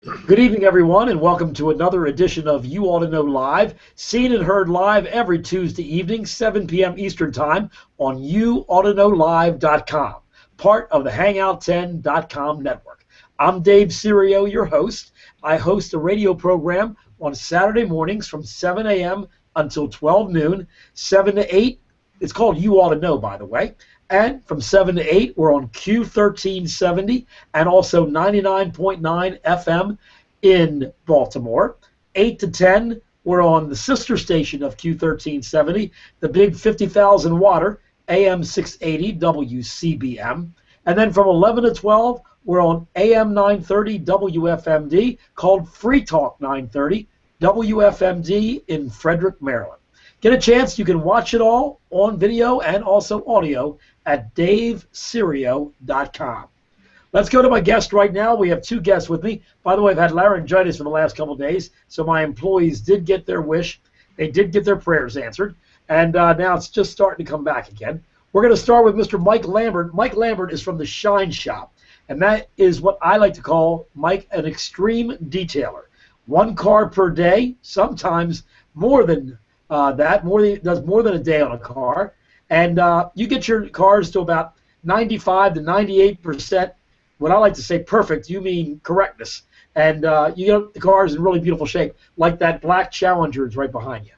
Good evening, everyone, and welcome to another edition of You Ought to Know Live, seen and heard live every Tuesday evening, 7 p.m. Eastern Time on YouAutoKnowLive.com, part of the Hangout10.com network. I'm Dave Serio, your host. I host a radio program on Saturday mornings from 7 a.m. until 12 noon, 7 to 8. It's called You Ought to Know, by the way. And from 7 to 8, we're on Q1370 and also 99.9 FM in Baltimore. 8 to 10, we're on the sister station of Q1370, the big 50,000 watter AM 680 WCBM. And then from 11 to 12, we're on AM 930 WFMD, called Free Talk 930 WFMD in Frederick, Maryland. Get a chance, you can watch it all on video and also audio at daveserio.com. Let's go to my guest right now. We have two guests with me. By the way, I've had laryngitis for the last couple of days, so my employees did get their wish. They did get their prayers answered, and now it's just starting to come back again. We're going to start with Mr. Mike Lambert. Mike Lambert is from the Shine Shop, and that is what I like to call, Mike, an extreme detailer. One car per day, sometimes more than does more than a day on a car, and you get your cars to about 95 to 98%. What I like to say perfect, you mean correctness, and you get the cars in really beautiful shape, like that black Challenger is right behind you.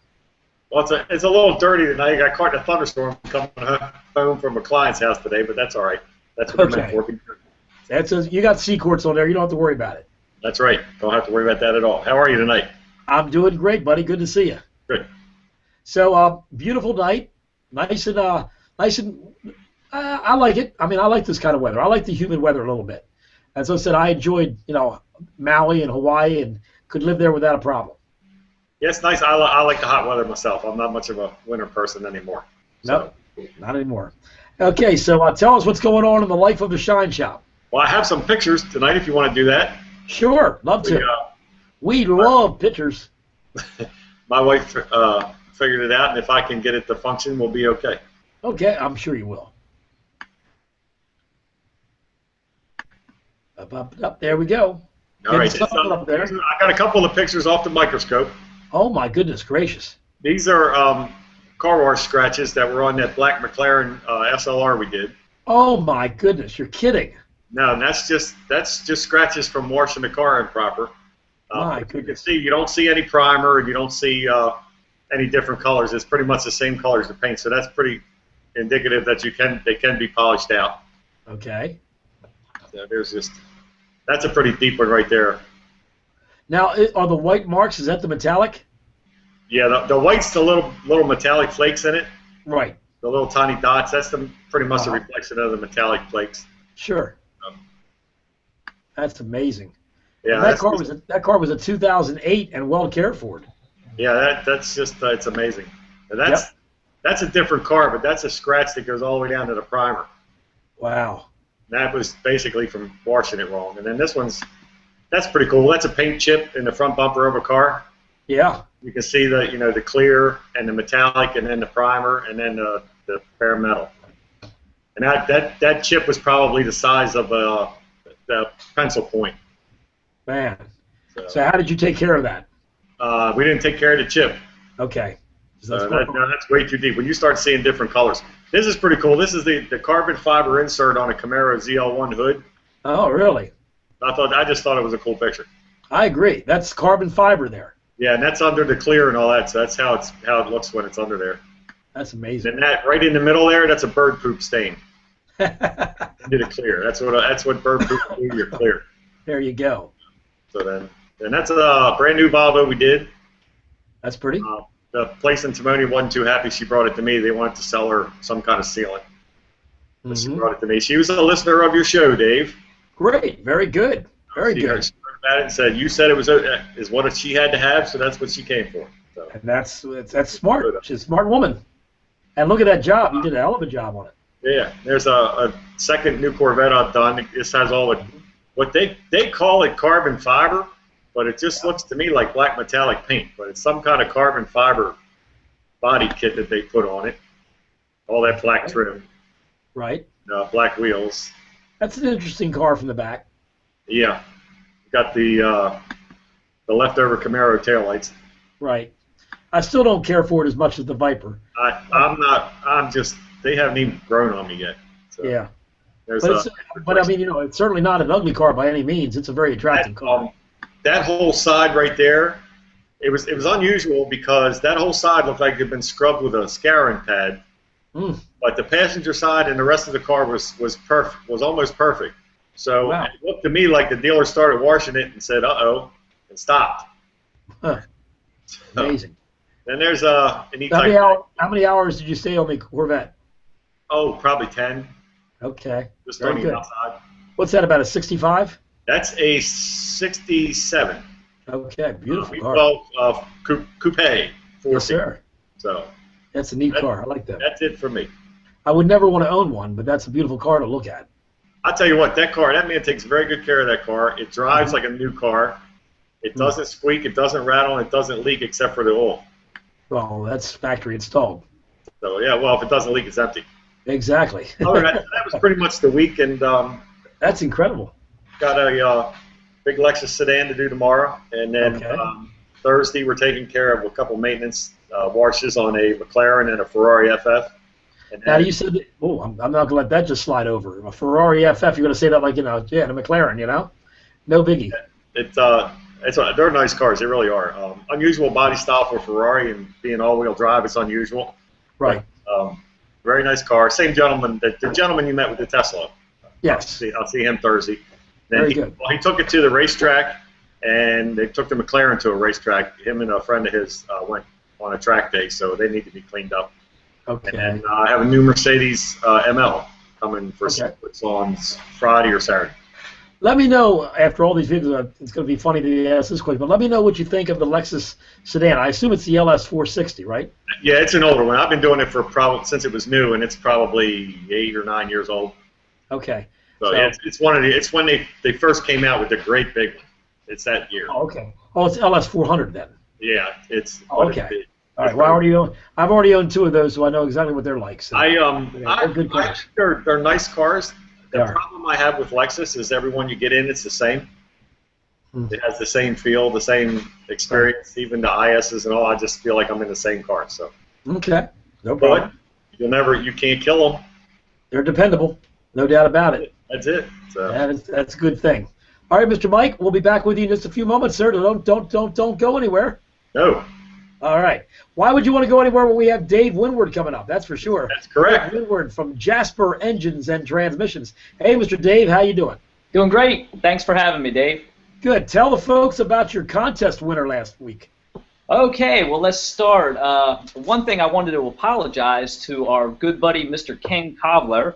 Well, it's a little dirty tonight. I got caught in a thunderstorm coming home from a client's house today, but that's all right. That's what we're meant for. You got C-Courts on there. You don't have to worry about it. That's right. Don't have to worry about that at all. How are you tonight? I'm doing great, buddy. Good to see you. Good. So, beautiful night. Nice and I like it. I mean, I like this kind of weather. I like the humid weather a little bit. As I said, I enjoyed, Maui and Hawaii and could live there without a problem. Yeah, it's nice. I like the hot weather myself. I'm not much of a winter person anymore. So. No, not anymore. Okay, so tell us what's going on in the life of the Shine Shop. Well, I have some pictures tonight if you want to do that. Sure, love to. We love pictures. My wife figured it out, and if I can get it to function, we'll be okay. Okay, I'm sure you will. Up, there we go. All right, up there. I got a couple of pictures off the microscope. Oh my goodness gracious! These are car wash scratches that were on that black McLaren SLR we did. Oh my goodness, you're kidding! No, that's just scratches from washing the car improper. My goodness. You can see, you don't see any primer, and you don't see any different colors. It's pretty much the same colors of paint, so that's pretty indicative that they can be polished out. Okay. So that's a pretty deep one right there. Now, are the white marks? Is that the metallic? Yeah, the white's the little metallic flakes in it. Right. The little tiny dots. That's pretty much a reflection of the metallic flakes. Sure. That's amazing. Yeah. That car was a 2008 and well cared for. Yeah, that's just it's amazing. And that's a different car, but that's a scratch that goes all the way down to the primer. Wow. That was basically from washing it wrong. And then that's pretty cool. That's a paint chip in the front bumper of a car. Yeah. You can see the clear and the metallic, and then the primer, and then the bare metal. And that chip was probably the size of the pencil point. Man. So how did you take care of that? We didn't take care of the chip. Okay. So that's way too deep. When you start seeing different colors. This is pretty cool. This is the carbon fiber insert on a Camaro ZL1 hood. Oh, really? I just thought it was a cool picture. I agree. That's carbon fiber there. Yeah, and that's under the clear and all that. So that's how it looks when it's under there. That's amazing. And that right in the middle there, that's a bird poop stain. Did it clear? That's what bird poop do. You're clear. There you go. So then that's a brand new Volvo we did. That's pretty. The place in Timoni wasn't too happy. She brought it to me. They wanted to sell her some kind of sealant. Mm-hmm. She brought it to me. She was a listener of your show, Dave. Great. Very good. Very good. She heard about it and said, you said it was is what she had to have, so that's what she came for. So. And that's smart. She's a smart woman. And look at that job. You did a hell of a job on it. Yeah. There's a second new Corvette I've done. This has all what they call it carbon fiber. But it just looks to me like black metallic paint. But it's some kind of carbon fiber body kit that they put on it. All that black trim. Right. Black wheels. That's an interesting car from the back. Yeah. got the leftover Camaro taillights. Right. I still don't care for it as much as the Viper. I'm not. I'm just. They haven't even grown on me yet. So Yeah. there's But I mean, it's certainly not an ugly car by any means. It's a very attractive car. That whole side right there, it was unusual because that whole side looked like it had been scrubbed with a scouring pad. But the passenger side and the rest of the car was perfect, was almost perfect. So wow. It looked to me like the dealer started washing it and said, "Uh-oh," and stopped. Huh. Amazing. Then there's how many hours did you stay on the Corvette? Oh, probably 10. Okay. Just very on the good. outside. What's that, about a 65? That's a 67. Okay, beautiful car. Well, coupe. Yes, sir. So that's a neat car. I like that. That's it for me. I would never want to own one, but that's a beautiful car to look at. I'll tell you what, that man takes very good care of that car. It drives like a new car. It doesn't squeak, it doesn't rattle, and it doesn't leak except for the oil. Well, that's factory installed. So, yeah, well, if it doesn't leak, it's empty. Exactly. That was pretty much the week, and that's incredible. Got a big Lexus sedan to do tomorrow, and then Thursday we're taking care of a couple maintenance washes on a McLaren and a Ferrari FF. And now you said, I'm not going to let that just slide over. A Ferrari FF, you're going to say that like, the McLaren, no biggie. They're nice cars, they really are. Unusual body style for Ferrari, and being all-wheel drive, it's unusual. Right. But, very nice car. Same gentleman, the gentleman you met with the Tesla. Yes. I'll see him Thursday. Then very good. He took it to the racetrack, and they took the McLaren to a racetrack. Him and a friend of his went on a track day, so they need to be cleaned up. Okay. And I have a new Mercedes ML coming for splits on Friday or Saturday. Let me know, after all these videos, it's going to be funny to ask this question, but let me know what you think of the Lexus sedan. I assume it's the LS 460, right? Yeah, it's an older one. I've been doing it for since it was new, and it's probably 8 or 9 years old. Okay. So yeah, it's when they first came out with the great big one. It's that year. Oh, okay. Oh, it's LS 400 then. Yeah, it's okay. All right. Well, I've already owned 2 of those, so I know exactly what they're like. So they're good cars. They're nice cars. The problem I have with Lexus is every one you get in, it's the same. It has the same feel, the same experience, even the ISs and all. I just feel like I'm in the same car. So. Okay. No problem. But you can't kill them. They're dependable, no doubt about it. That's it. So. That's a good thing. All right, Mr. Mike, we'll be back with you in just a few moments, sir. Don't go anywhere. No. All right. Why would you want to go anywhere when we have Dave Windward coming up? That's for sure. That's correct. Dave Windward from Jasper Engines and Transmissions. Hey, Mr. Dave, how you doing? Doing great. Thanks for having me, Dave. Good. Tell the folks about your contest winner last week. Okay, well, let's start. One thing I wanted to apologize to our good buddy, Mr. Ken Kovler.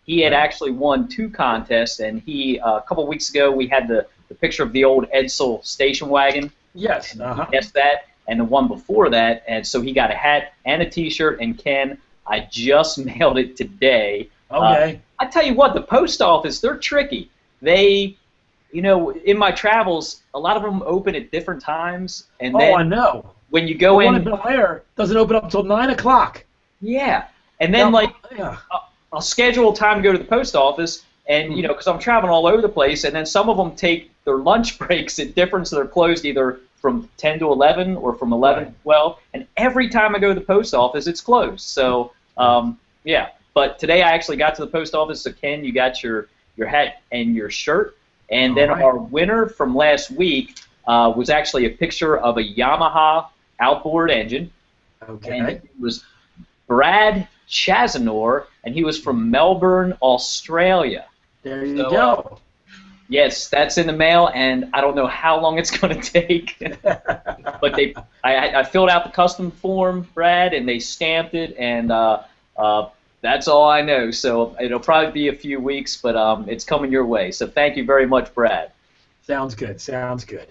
He had actually won 2 contests, and a couple weeks ago we had the picture of the old Edsel station wagon. Yes. Guess that. And the one before that, and so he got a hat and a T-shirt, and Ken, I just mailed it today. Okay. I tell you what, the post office, they're tricky. They, in my travels, a lot of them open at different times, and then I know. When you go the one in Bel Air doesn't open up until 9 o'clock. Yeah, and then I'll schedule time to go to the post office, and because I'm traveling all over the place, and then some of them take their lunch breaks at different, so they're closed either from 10 to 11 or from 11 to 12, and every time I go to the post office, it's closed. So, yeah. But today I actually got to the post office, so Ken, you got your hat and your shirt, and then our winner from last week was actually a picture of a Yamaha outboard engine. Okay. And it was Brad Chazanor, and he was from Melbourne, Australia. There you go. Yes, that's in the mail, and I don't know how long it's going to take. But I filled out the custom form, Brad, and they stamped it, and that's all I know. So it'll probably be a few weeks, but it's coming your way. So thank you very much, Brad. Sounds good. Sounds good.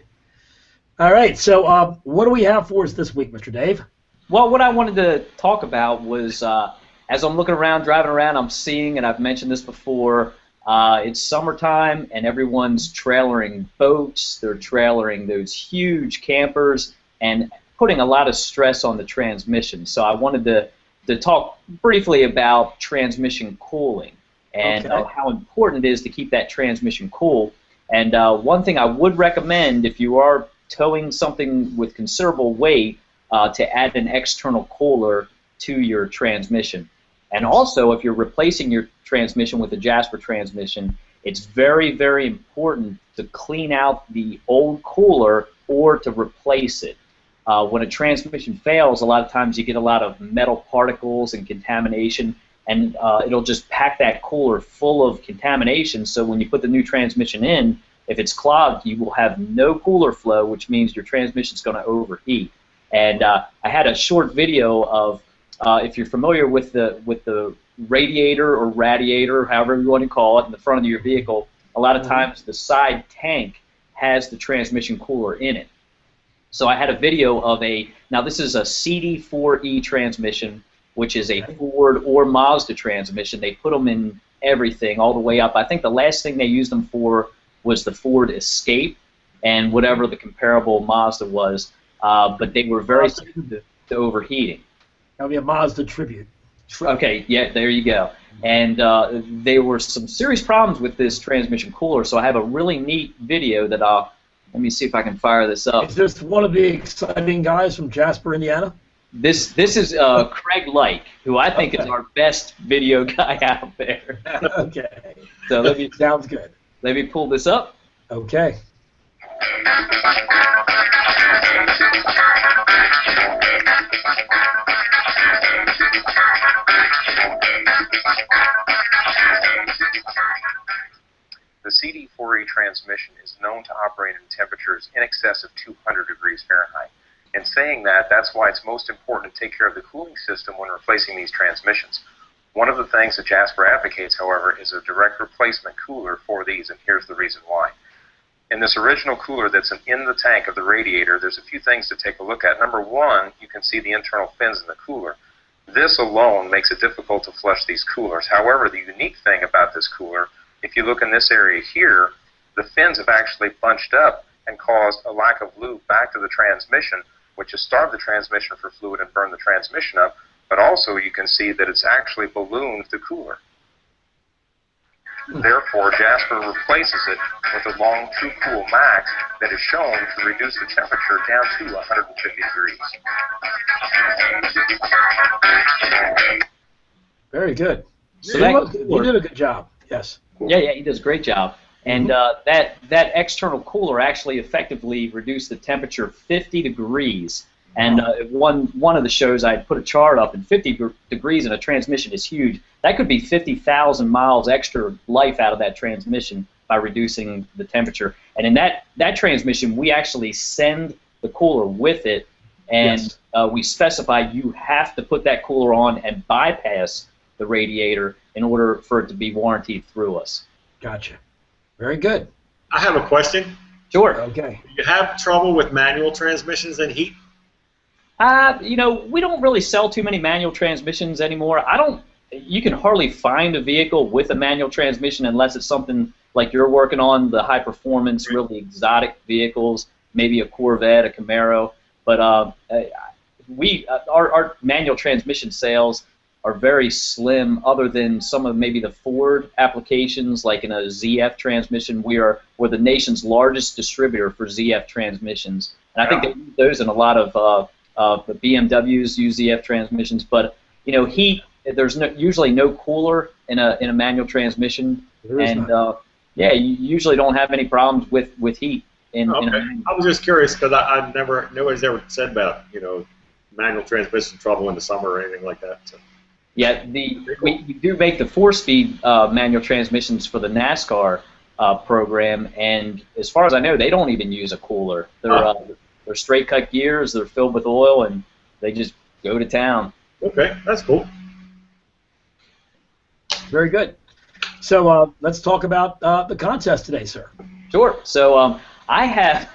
All right. So what do we have for us this week, Mr. Dave? Well, what I wanted to talk about was as I'm looking around, driving around, I'm seeing, and I've mentioned this before, it's summertime, and everyone's trailering boats. They're trailering those huge campers and putting a lot of stress on the transmission. So I wanted to talk briefly about transmission cooling and how important it is to keep that transmission cool. And one thing I would recommend if you are towing something with considerable weight to add an external cooler to your transmission. And also, if you're replacing your transmission with a Jasper transmission, it's very, very important to clean out the old cooler or to replace it. When a transmission fails, a lot of times you get a lot of metal particles and contamination, and it'll just pack that cooler full of contamination, so when you put the new transmission in, if it's clogged, you will have no cooler flow, which means your transmission's going to overheat. And I had a short video of, if you're familiar with the radiator or radiator, however you want to call it, in the front of your vehicle, a lot of times the side tank has the transmission cooler in it. So I had a video of now this is a CD4E transmission, which is a Ford or Mazda transmission. They put them in everything all the way up. I think the last thing they used them for was the Ford Escape and whatever the comparable Mazda was, but they were very sensitive to overheating. That would be a Mazda Tribute. Okay, yeah, there you go. And there were some serious problems with this transmission cooler, so I have a really neat video that let me see if I can fire this up. Is this one of the exciting guys from Jasper, Indiana? This is Craig Like, who I think is our best video guy out there. Okay. So sounds good. Let me pull this up. Okay. The CD4E transmission is known to operate in temperatures in excess of 200 degrees Fahrenheit. In saying that, that's why it's most important to take care of the cooling system when replacing these transmissions. One of the things that Jasper advocates, however, is a direct replacement cooler for these, and here's the reason why. In this original cooler that's in the tank of the radiator, there's a few things to take a look at. Number one, you can see the internal fins in the cooler. This alone makes it difficult to flush these coolers. However, the unique thing about this cooler, if you look in this area here, the fins have actually bunched up and caused a lack of lube back to the transmission, which has starved the transmission for fluid and burned the transmission up, but also you can see that it's actually ballooned the cooler. Therefore, Jasper replaces it with a long True Cool Max that is shown to reduce the temperature down to 150 degrees. Very good. So you did a good job. Yes. Yeah, he does a great job. And that external cooler actually effectively reduced the temperature 50 degrees. And one of the shows I put a chart up, and 50 degrees in a transmission is huge. That could be 50,000 miles extra life out of that transmission by reducing the temperature. And in that transmission, we actually send the cooler with it, and we specify you have to put that cooler on and bypass the radiator in order for it to be warranted through us. Gotcha. Very good. I have a question. Sure. Okay. Do you have trouble with manual transmissions and heat? You know, we don't really sell too many manual transmissions anymore. You can hardly find a vehicle with a manual transmission unless it's something like you're working on, the high performance, really exotic vehicles, maybe a Corvette, a Camaro. But our manual transmission sales are very slim, other than some of maybe the Ford applications, like in a ZF transmission. We're the nation's largest distributor for ZF transmissions, and I think they use those in a lot of the BMWs use ZF transmissions. But you know, there's usually no cooler in a manual transmission, and yeah, you usually don't have any problems with heat. I was just curious because nobody's ever said about manual transmission trouble in the summer or anything like that. So. Yeah, we do make the 4-speed manual transmissions for the NASCAR program, and as far as I know, they don't even use a cooler. They're straight cut gears. They're filled with oil, and they just go to town. Okay, that's cool. Very good. So let's talk about the contest today, sir. Sure. So I have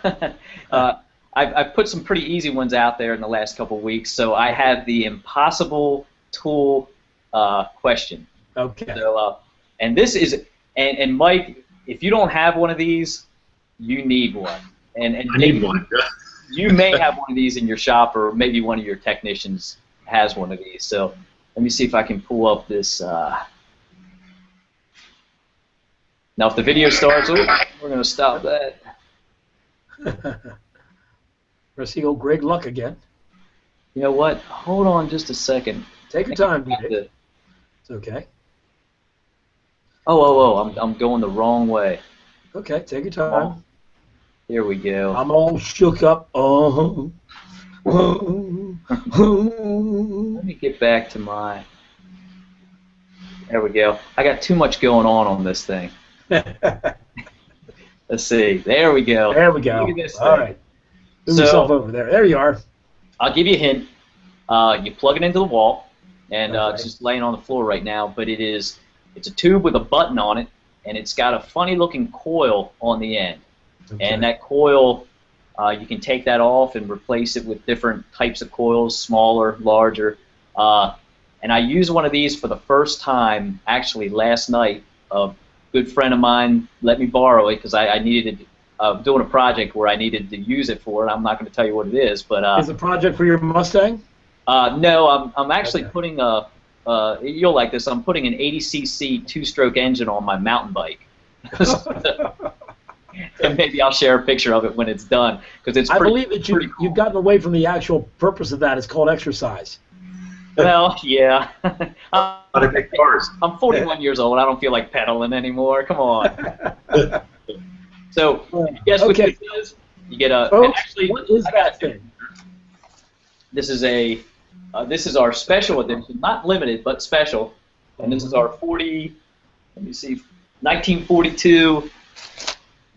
I've put some pretty easy ones out there in the last couple of weeks. So I have the impossible tool question. Okay. So and this is and Mike, if you don't have one of these, you need one. And I need one. You may have one of these in your shop, or maybe one of your technicians has one of these. So let me see if I can pull up this. Now, if the video starts, We're going to stop that. We're see old Greg Luck again. You know what? Hold on just a second. Take your time, Dave. It's okay. Oh, I'm going the wrong way. Okay, take your time. Here we go. I'm all shook up. Let me get back to my... There we go. I got too much going on this thing. Let's see. There we go. There we go. Look at this thing. All right. Move yourself over there. There you are. I'll give you a hint. You plug it into the wall, and it's just laying on the floor right now, but it's a tube with a button on it, and it's got a funny-looking coil on the end. Okay. And that coil, you can take that off and replace it with different types of coils, smaller, larger. And I used one of these for the first time, actually, last night. A good friend of mine let me borrow it because I needed it. Doing a project where I needed to use it for, and I'm not going to tell you what it is. But is it a project for your Mustang? No, I'm actually putting a. You'll like this. I'm putting an 80cc two-stroke engine on my mountain bike. And maybe I'll share a picture of it when it's done because it's. I believe that cool. You've gotten away from the actual purpose of that. It's called exercise. Well, yeah. I'm 41 Yeah. years old. I don't feel like pedaling anymore. Come on. So, guess what this is? You get a. Folks, actually, what is that thing? This is a. This is our special edition, not limited, but special. And this is our 40. Let me see, 1942.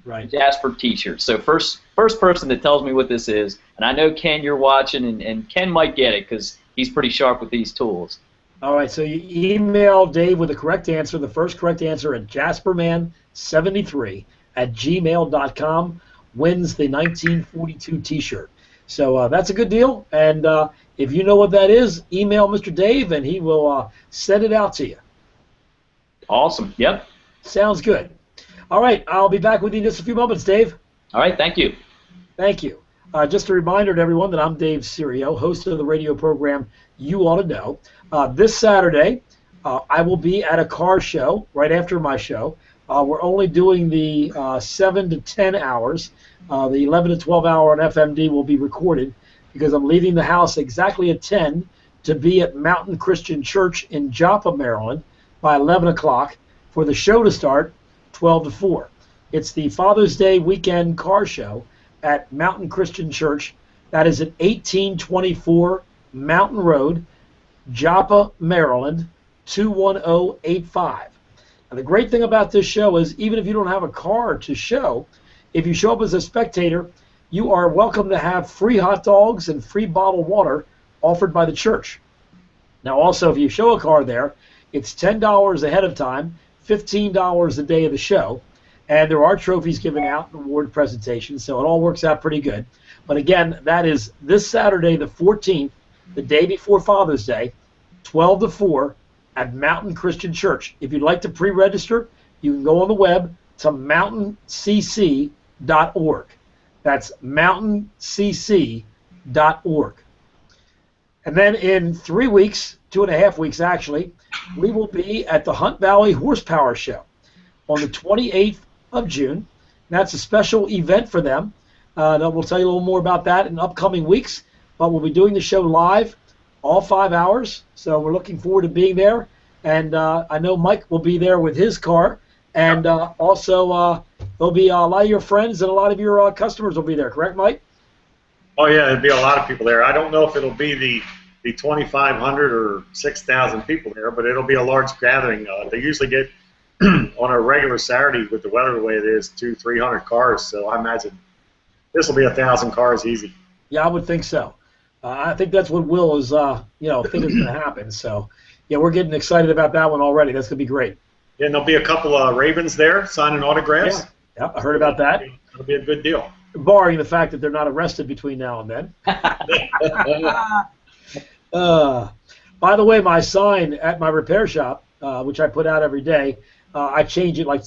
Right. Jasper T-shirt. So first person that tells me what this is, and I know Ken, you're watching, and Ken might get it because he's pretty sharp with these tools. All right. So you email Dave with the correct answer, the first correct answer at jasperman73@gmail.com wins the 1942 T-shirt. So that's a good deal. And if you know what that is, email Mr. Dave, and he will send it out to you. Awesome. Yep. Sounds good. All right. I'll be back with you in just a few moments, Dave. All right. Thank you. Thank you. Just a reminder to everyone that I'm Dave Serio, host of the radio program You Ought to Know. This Saturday, I will be at a car show right after my show. We're only doing the 7 to 10 hours. The 11 to 12 hour on FMD will be recorded because I'm leaving the house exactly at 10 to be at Mountain Christian Church in Joppa, Maryland by 11 o'clock for the show to start 12 to 4. It's the Father's Day weekend car show at Mountain Christian Church. That is at 1824 Mountain Road, Joppa, Maryland, 21085. Now, the great thing about this show is even if you don't have a car to show, if you show up as a spectator, you are welcome to have free hot dogs and free bottled water offered by the church. Now, also, if you show a car there, it's $10 ahead of time, $15 the day of the show, and there are trophies given out and award presentations, so it all works out pretty good. But again, that is this Saturday, the 14th, the day before Father's Day, 12 to 4 at Mountain Christian Church. If you'd like to pre-register, you can go on the web to mountaincc.org. That's mountaincc.org. And then in 3 weeks, 2.5 weeks actually, we will be at the Hunt Valley Horsepower Show on the 28th of June. That's a special event for them. We'll tell you a little more about that in upcoming weeks, but we'll be doing the show live all 5 hours, so we're looking forward to being there. And I know Mike will be there with his car, and also there'll be a lot of your friends and a lot of your customers will be there, correct, Mike? Oh, yeah, there'll be a lot of people there. I don't know if it'll be the 2,500 or 6,000 people there, but it'll be a large gathering. They usually get, on a regular Saturday with the weather the way it is, 200-300 cars, so I imagine this will be 1,000 cars easy. Yeah, I would think so. I think that's what Will is, think is going to happen. So, yeah, we're getting excited about that one already. That's going to be great. Yeah, and there'll be a couple of Ravens there signing autographs. Yeah, I heard about that. It'll be a good deal. Barring the fact that they're not arrested between now and then. By the way, my sign at my repair shop, which I put out every day, I change it like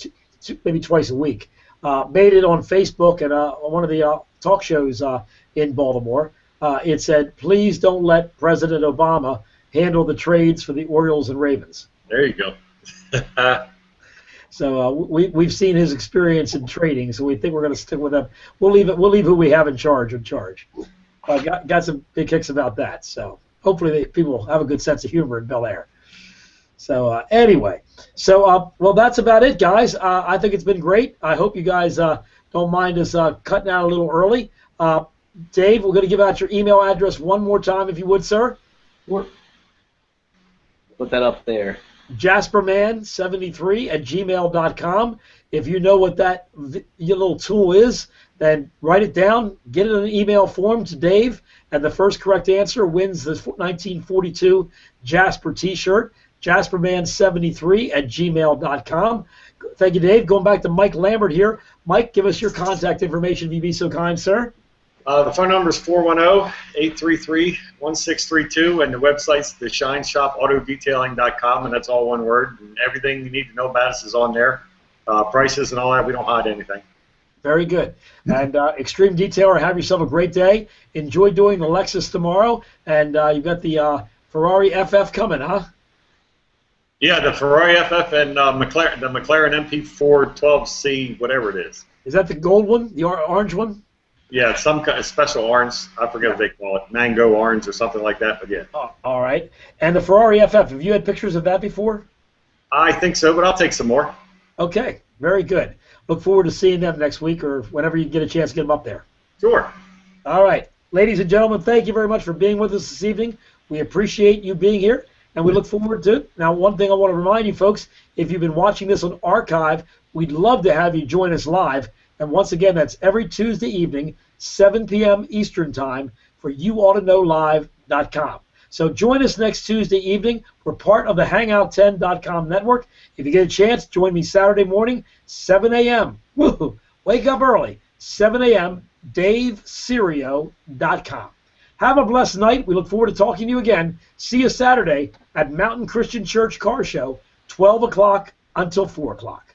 maybe twice a week. Made it on Facebook and one of the talk shows in Baltimore. It said, "Please don't let President Obama handle the trades for the Orioles and Ravens." There you go. So we've seen his experience in trading, so we think we're going to stick with him. We'll leave who we have in charge in charge. Got some big kicks about that. So hopefully people have a good sense of humor in Bel Air. So anyway, well, that's about it, guys. I think it's been great. I hope you guys don't mind us cutting out a little early. Dave, we're going to give out your email address one more time, if you would, sir. Put that up there. jasperman73@gmail.com. If you know what that your little tool is, then write it down, get it in an email form to Dave, and the first correct answer wins the 1942 Jasper T-shirt, jasperman73@gmail.com. Thank you, Dave. Going back to Mike Lambert here. Mike, give us your contact information if you'd be so kind, sir. The phone number is 410-833-1632, and the website's theshineshopAutoDetailing.com, and that's all one word. And everything you need to know about us is on there. Prices and all that, we don't hide anything. Very good. And Extreme Detailer, have yourself a great day. Enjoy doing the Lexus tomorrow, and you've got the Ferrari FF coming, huh? Yeah, the Ferrari FF and the McLaren MP4 12C, whatever it is. Is that the gold one, the orange one? Yeah, it's some kind of special orange. I forget what they call it, mango orange or something like that. But yeah. Oh, all right. And the Ferrari FF, have you had pictures of that before? I think so, but I'll take some more. Okay, very good. Look forward to seeing them next week or whenever you get a chance to get them up there. Sure. All right. Ladies and gentlemen, thank you very much for being with us this evening. We appreciate you being here, and we look forward to it. Now, one thing I want to remind you folks, if you've been watching this on archive, we'd love to have you join us live. And once again, that's every Tuesday evening, 7 p.m. Eastern Time for YouAutoKnowLive.com. So join us next Tuesday evening. We're part of the Hangout10.com network. If you get a chance, join me Saturday morning, 7 a.m. Woo-hoo. Wake up early, 7 a.m., DaveSerio.com. Have a blessed night. We look forward to talking to you again. See you Saturday at Mountain Christian Church Car Show, 12 o'clock until 4 o'clock.